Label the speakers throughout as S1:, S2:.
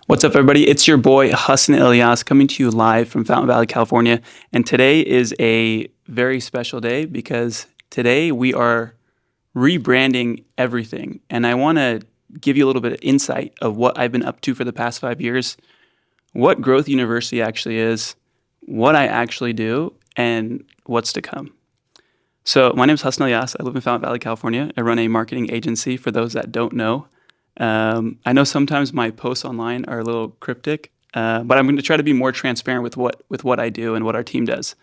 S1: What's up, everybody? It's your boy, Hassan Ilyas, coming to you live from Fountain Valley, California. And today is a very special day because today we are rebranding everything. And I want to give you a little bit of insight of what I've been up to for the past 5 years, what Growth University actually is, what I actually do, and what's to come. So my name is Hassan Ilyas. I live in Fountain Valley, California. I run a marketing agency for those that don't know. I know sometimes my posts online are a little cryptic, but I'm going to try to be more transparent with what I do and what our team does.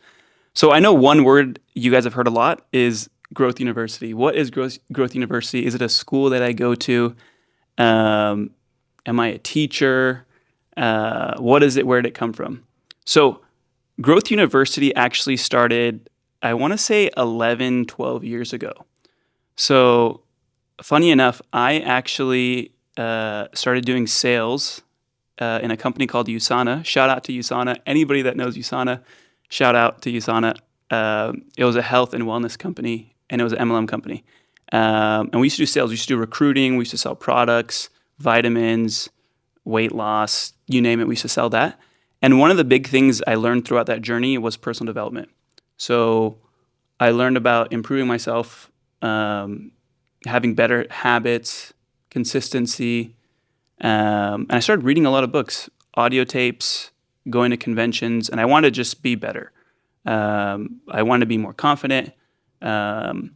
S1: So I know one word you guys have heard a lot is Growth University. What is Growth University? Is it a school that I go to? Am I a teacher? What is it? Where did it come from? So Growth University actually started, I want to say 11, 12 years ago. So funny enough, I actually started doing sales in a company called USANA. Shout out to USANA. Anybody that knows USANA, shout out to USANA. It was a health and wellness company, and it was an MLM company. And we used to do sales. We used to do recruiting. We used to sell products, vitamins, weight loss, you name it. We used to sell that. And one of the big things I learned throughout that journey was personal development. So I learned about improving myself, having better habits, consistency. And I started reading a lot of books, audio tapes, going to conventions, and I wanted to just be better. I wanted to be more confident. And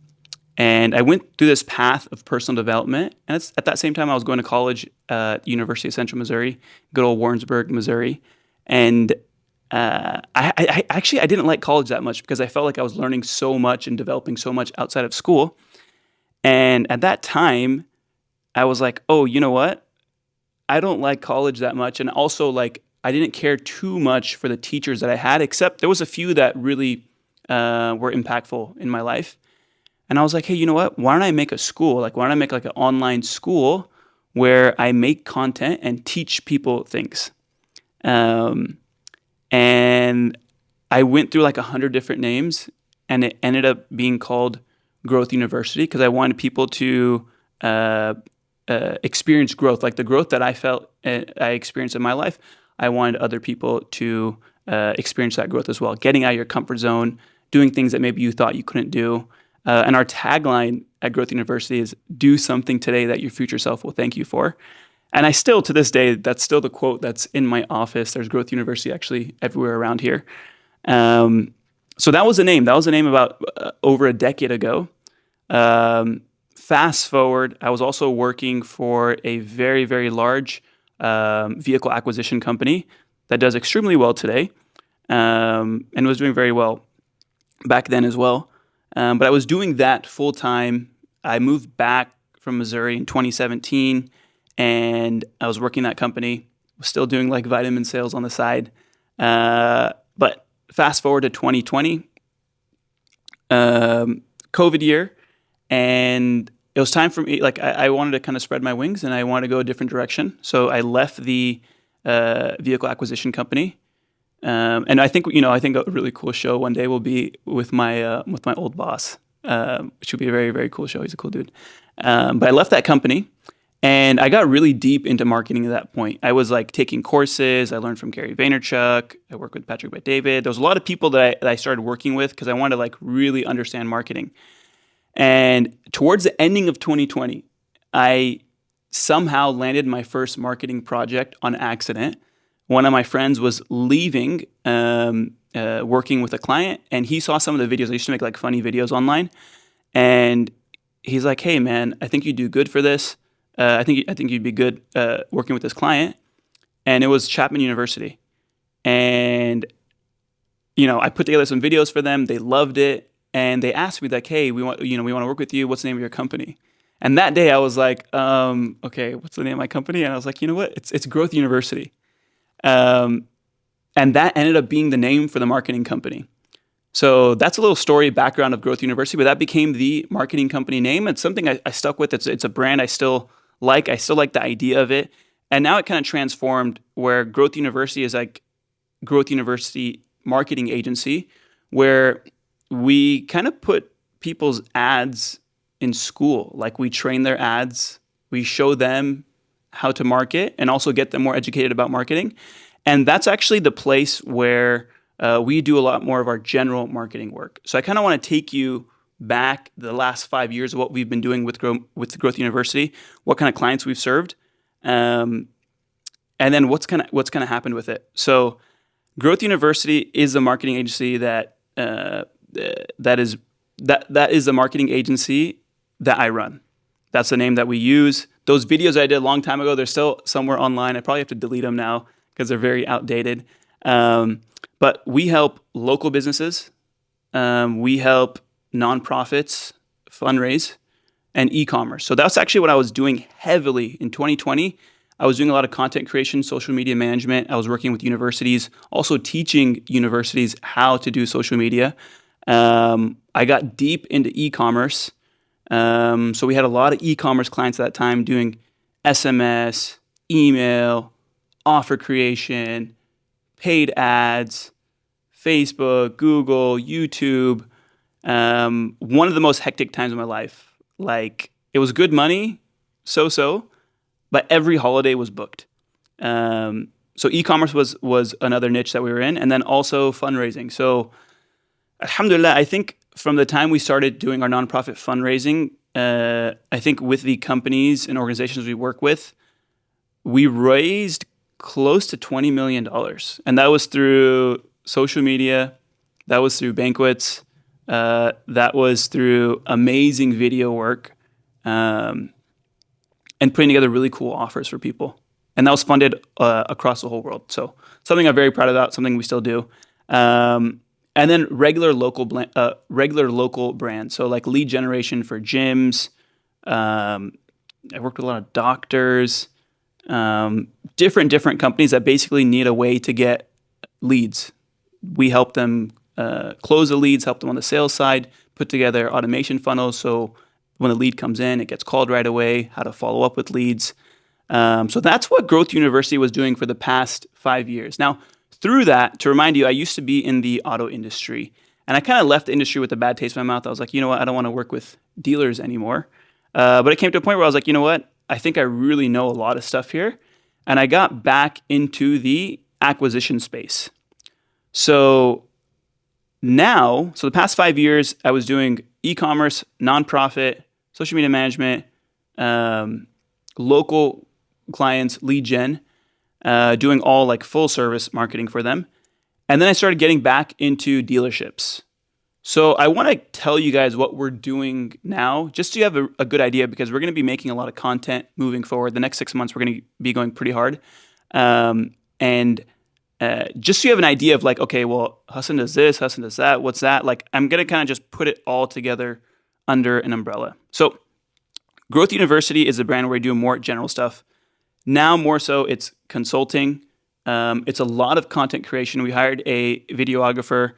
S1: I went through this path of personal development. And at that same time, I was going to college at University of Central Missouri, good old Warrensburg, Missouri. And I actually didn't like college that much because I felt like I was learning so much and developing so much outside of school. And at that time, I was like, oh, you know what? I don't like college that much. And also, like, I didn't care too much for the teachers that I had, except there was a few that really were impactful in my life. And I was like, hey, you know what? Why don't I make a school? Like, why don't I make like an online school where I make content and teach people things? And I went through like 100 different names, and it ended up being called Growth University because I wanted people to experience growth, like the growth that I felt I experienced in my life. I wanted other people to experience that growth as well, getting out of your comfort zone, doing things that maybe you thought you couldn't do. And our tagline at Growth University is "Do something today that your future self will thank you for." And I still, to this day, that's still the quote that's in my office. There's Growth University actually everywhere around here. So that was the name. That was the name about over a decade ago. Fast forward, I was also working for a very, very large vehicle acquisition company that does extremely well today, and was doing very well back then as well. But I was doing that full time. I moved back from Missouri in 2017, and I was working that company. Was still doing like vitamin sales on the side. But fast forward to 2020, COVID year, and it was time for me. Like I wanted to kind of spread my wings, and I wanted to go a different direction. So I left the vehicle acquisition company, and I think a really cool show one day will be with my old boss, which will be a very, very cool show. He's a cool dude. But I left that company, and I got really deep into marketing at that point. I was like taking courses. I learned from Gary Vaynerchuk. I worked with Patrick Bet-David. There was a lot of people that I started working with because I wanted to like really understand marketing. And towards the ending of 2020, I somehow landed my first marketing project on accident. One of my friends was leaving, working with a client, and he saw some of the videos. I used to make like funny videos online, and he's like, "Hey, man, I think you'd do good for this. I think you'd be good working with this client." And it was Chapman University, and I put together some videos for them. They loved it. And they asked me like, "Hey, we want to work with you. What's the name of your company?" And that day I was like, "Okay, what's the name of my company?" And I was like, "You know what? It's Growth University." And that ended up being the name for the marketing company. So that's a little story background of Growth University, but that became the marketing company name. It's something I stuck with. It's a brand I still like. I still like the idea of it. And now it kind of transformed where Growth University is like Growth University Marketing Agency, where we kind of put people's ads in school. Like we train their ads, we show them how to market and also get them more educated about marketing. And that's actually the place where we do a lot more of our general marketing work. So I kind of want to take you back the last 5 years of what we've been doing with Growth University, what kind of clients we've served, and then what's kind of happened with it. So Growth University is a marketing agency that is the marketing agency that I run. That's the name that we use. Those videos I did a long time ago, they're still somewhere online. I probably have to delete them now because they're very outdated. But we help local businesses. We help nonprofits fundraise and e-commerce. So that's actually what I was doing heavily in 2020. I was doing a lot of content creation, social media management. I was working with universities, also teaching universities how to do social media. I got deep into e-commerce. So we had a lot of e-commerce clients at that time doing SMS, email, offer creation, paid ads, Facebook, Google, YouTube. One of the most hectic times of my life. Like, it was good money, so, but every holiday was booked. So e-commerce was another niche that we were in, and then also fundraising. So alhamdulillah, I think from the time we started doing our nonprofit fundraising, I think with the companies and organizations we work with, we raised close to $20 million. And that was through social media, that was through banquets, that was through amazing video work, and putting together really cool offers for people. And that was funded across the whole world. So something I'm very proud about, something we still do. And then regular local brands. So like lead generation for gyms. I worked with a lot of doctors, different companies that basically need a way to get leads. We help them close the leads, help them on the sales side, put together automation funnels. So when the lead comes in, it gets called right away, how to follow up with leads. So that's what Growth University was doing for the past 5 years. Now, through that, to remind you, I used to be in the auto industry. And I kind of left the industry with a bad taste in my mouth. I was like, you know what? I don't want to work with dealers anymore. But it came to a point where I was like, you know what? I think I really know a lot of stuff here. And I got back into the acquisition space. So the past 5 years, I was doing e-commerce, nonprofit, social media management, local clients, lead gen, doing all like full service marketing for them. And then I started getting back into dealerships. So I want to tell you guys what we're doing now, just so you have a good idea, because we're going to be making a lot of content moving forward. The next 6 months, we're going to be going pretty hard. Just so you have an idea of like, okay, well, Hassan does this, Hassan does that, what's that? Like, I'm going to kind of just put it all together under an umbrella. So Growth University is a brand where we do more general stuff. Now more so, it's consulting. It's a lot of content creation. We hired a videographer.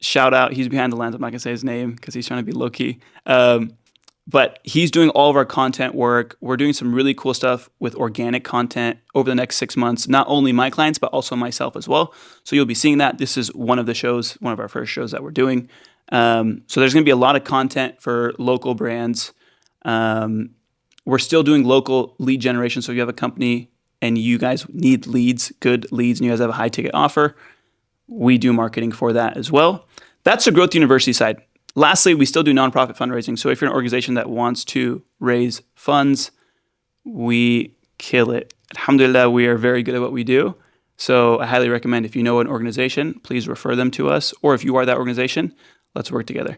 S1: Shout out, he's behind the lens. I'm not going to say his name because he's trying to be low-key. But he's doing all of our content work. We're doing some really cool stuff with organic content over the next 6 months. Not only my clients, but also myself as well. So you'll be seeing that. This is one of the shows, one of our first shows that we're doing. So there's going to be a lot of content for local brands. We're still doing local lead generation. So if you have a company and you guys need leads, good leads, and you guys have a high ticket offer, we do marketing for that as well. That's the Growth University side. Lastly, we still do nonprofit fundraising. So if you're an organization that wants to raise funds, we kill it. Alhamdulillah, we are very good at what we do. So I highly recommend, if you know an organization, please refer them to us. Or if you are that organization, let's work together.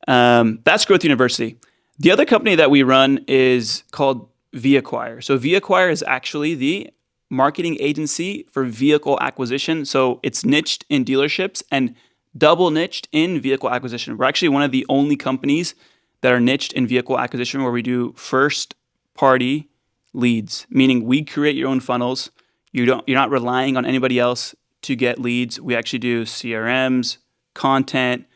S1: That's Growth University. The other company that we run is called vehicquire. So vehicquire is actually the marketing agency for vehicle acquisition. So it's niched in dealerships and double niched in vehicle acquisition. We're actually one of the only companies that are niched in vehicle acquisition where we do first party leads, meaning we create your own funnels. You're not relying on anybody else to get leads. We actually do CRMs, content,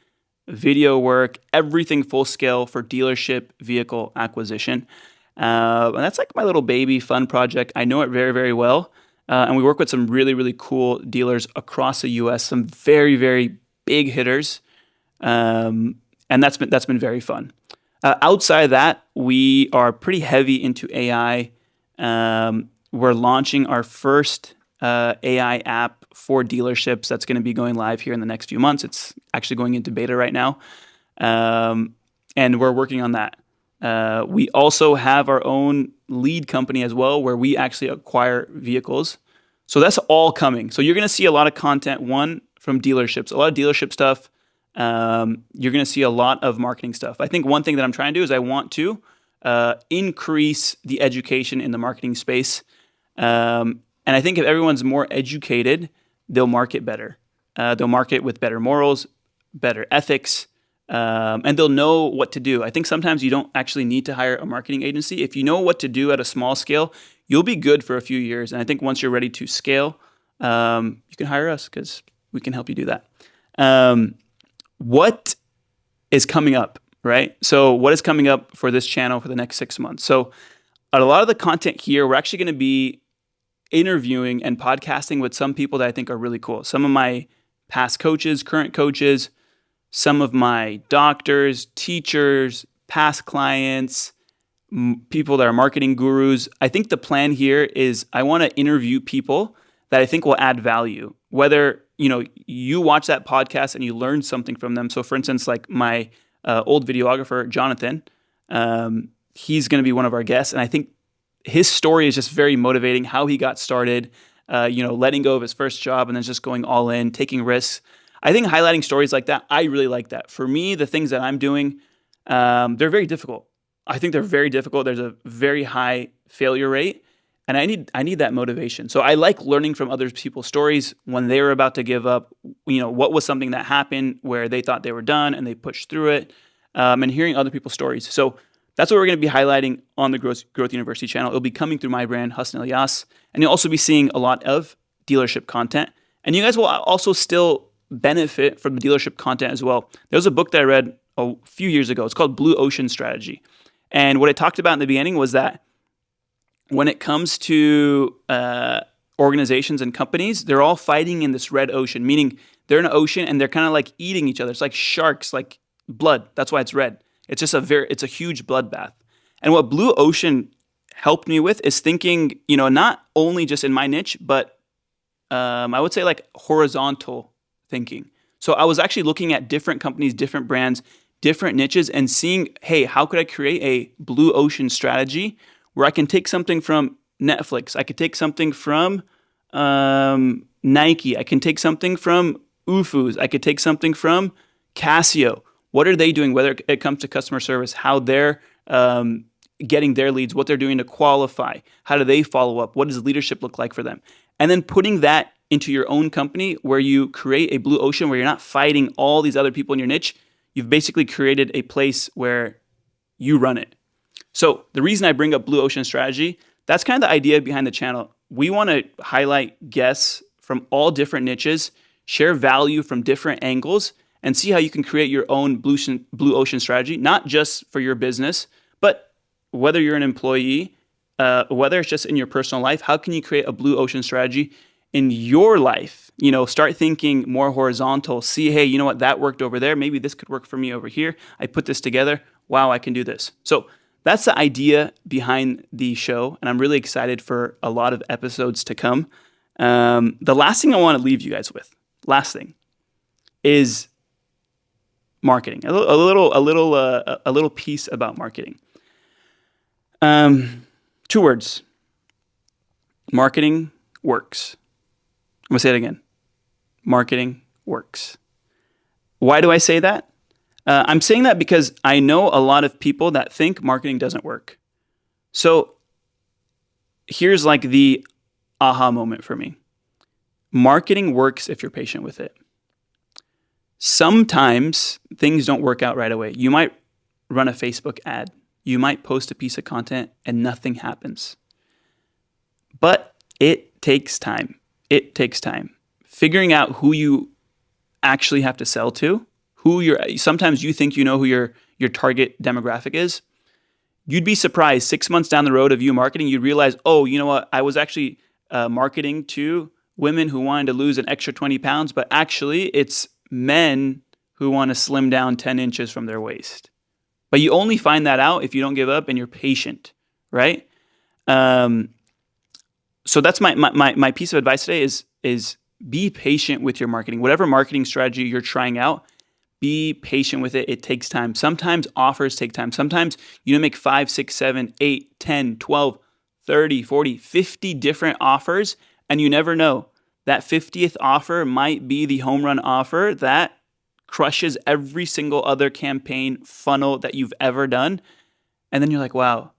S1: video work, everything full scale for dealership vehicle acquisition. And that's like my little baby fun project. I know it very, very well. And we work with some really, really cool dealers across the US, some very, very big hitters. And that's been very fun. Outside of that, we are pretty heavy into AI. We're launching our first AI app for dealerships that's going to be going live here in the next few months. It's actually going into beta right now. And we're working on that. We also have our own lead company as well, where we actually acquire vehicles. So that's all coming. So you're going to see a lot of content, one, from dealerships, a lot of dealership stuff. You're going to see a lot of marketing stuff. I think one thing that I'm trying to do is I want to increase the education in the marketing space. And I think if everyone's more educated, they'll market better. They'll market with better morals, better ethics, and they'll know what to do. I think sometimes you don't actually need to hire a marketing agency. If you know what to do at a small scale, you'll be good for a few years. And I think once you're ready to scale, you can hire us because we can help you do that. What is coming up, right? So what is coming up for this channel for the next 6 months? So a lot of the content here, we're actually going to be interviewing and podcasting with some people that I think are really cool. Some of my past coaches, current coaches, some of my doctors, teachers, past clients, people that are marketing gurus. I think the plan here is I want to interview people that I think will add value. Whether you watch that podcast and you learn something from them. So for instance, like my old videographer, Jonathan, he's going to be one of our guests. And I think his story is just very motivating, how he got started, letting go of his first job and then just going all in, taking risks. I think highlighting stories like that, I really like that. For me, the things that I'm doing, they're very difficult. I think they're very difficult. There's a very high failure rate, and I need that motivation. So I like learning from other people's stories when they were about to give up. What was something that happened where they thought they were done and they pushed through it, and hearing other people's stories. So that's what we're going to be highlighting on the Growth University channel. It'll be coming through my brand, Hassan Ilyas, and you'll also be seeing a lot of dealership content. And you guys will also still benefit from the dealership content as well. There was a book that I read a few years ago. It's called Blue Ocean Strategy. And what it talked about in the beginning was that when it comes to organizations and companies, they're all fighting in this red ocean, meaning they're in an ocean and they're kind of like eating each other. It's like sharks, like blood. That's why it's red. It's just it's a huge bloodbath. And what Blue Ocean helped me with is thinking, not only just in my niche, but I would say like horizontal thinking. So I was actually looking at different companies, different brands, different niches and seeing, hey, how could I create a blue ocean strategy where I can take something from Netflix, I could take something from Nike, I can take something from UFUs, I could take something from Casio. What are they doing, whether it comes to customer service, how they're getting their leads, what they're doing to qualify, how do they follow up, what does leadership look like for them? And then putting that into your own company where you create a blue ocean where you're not fighting all these other people in your niche. You've basically created a place where you run it. So the reason I bring up Blue Ocean Strategy, that's kind of the idea behind the channel. We want to highlight guests from all different niches, share value from different angles, and see how you can create your own blue ocean strategy, not just for your business, but whether you're an employee, whether it's just in your personal life, how can you create a blue ocean strategy in your life? Start thinking more horizontal. See, hey, you know what? That worked over there. Maybe this could work for me over here. I put this together. Wow, I can do this. So that's the idea behind the show. And I'm really excited for a lot of episodes to come. The last thing I want to leave you guys with, is marketing. A little piece about marketing. 2 words. Marketing works. I'm going to say it again. Marketing works. Why do I say that? I'm saying that because I know a lot of people that think marketing doesn't work. So here's like the aha moment for me. Marketing works if you're patient with it. Sometimes things don't work out right away. You might run a Facebook ad. You might post a piece of content and nothing happens. But it takes time. It takes time. Figuring out who you actually have to sell to, sometimes you think you know who your target demographic is. You'd be surprised 6 months down the road of you marketing, you'd realize, oh, you know what? I was actually marketing to women who wanted to lose an extra 20 pounds, but actually it's men who want to slim down 10 inches from their waist. But you only find that out if you don't give up and you're patient, right? So that's my piece of advice today is be patient with your marketing. Whatever marketing strategy you're trying out, be patient with it. It takes time. Sometimes offers take time. Sometimes you make 5, 6, 7, 8, 10, 12, 30, 40, 50 different offers, and you never know. That 50th offer might be the home run offer that crushes every single other campaign funnel that you've ever done. And then you're like, wow,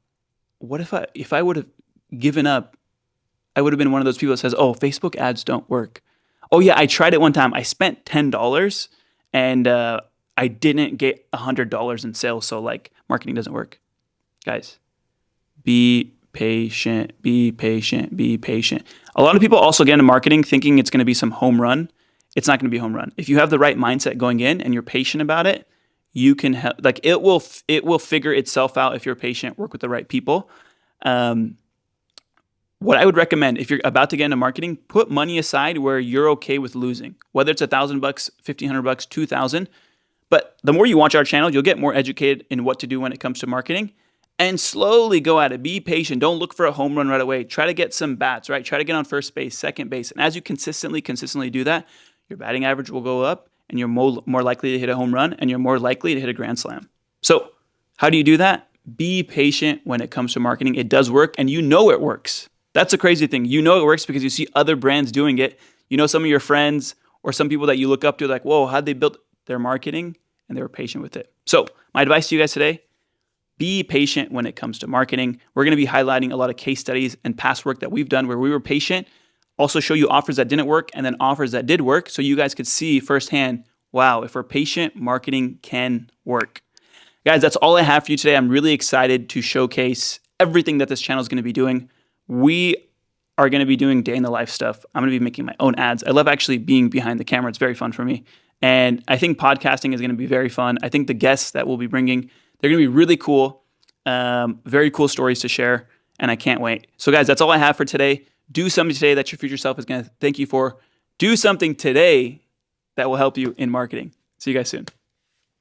S1: what if I would have given up, I would have been one of those people that says, oh, Facebook ads don't work. Oh yeah, I tried it one time. I spent $10 and I didn't get $100 in sales. So like marketing doesn't work. Guys, be patient, be patient, be patient. A lot of people also get into marketing thinking it's going to be some home run. It's not going to be a home run. If you have the right mindset going in and you're patient about it, you can help. Like it will figure itself out if you're patient. Work with the right people. What I would recommend if you're about to get into marketing, put money aside where you're okay with losing. Whether it's $1,000, $1,500, $2,000. But the more you watch our channel, you'll get more educated in what to do when it comes to marketing. And slowly go at it. Be patient. Don't look for a home run right away. Try to get some bats, right? Try to get on first base, second base. And as you consistently do that, your batting average will go up and you're more likely to hit a home run and you're more likely to hit a grand slam. So how do you do that? Be patient when it comes to marketing. It does work and you know it works. That's the crazy thing. You know it works because you see other brands doing it. You know some of your friends or some people that you look up to like, whoa, how'd they build their marketing? And they were patient with it. So my advice to you guys today, be patient when it comes to marketing. We're going to be highlighting a lot of case studies and past work that we've done where we were patient. Also show you offers that didn't work and then offers that did work so you guys could see firsthand, wow, if we're patient, marketing can work. Guys, that's all I have for you today. I'm really excited to showcase everything that this channel is going to be doing. We are going to be doing day in the life stuff. I'm going to be making my own ads. I love actually being behind the camera. It's very fun for me. And I think podcasting is going to be very fun. I think the guests that we'll be bringing, they're going to be really cool, very cool stories to share, and I can't wait. So guys, that's all I have for today. Do something today that your future self is going to thank you for. Do something today that will help you in marketing. See you guys soon.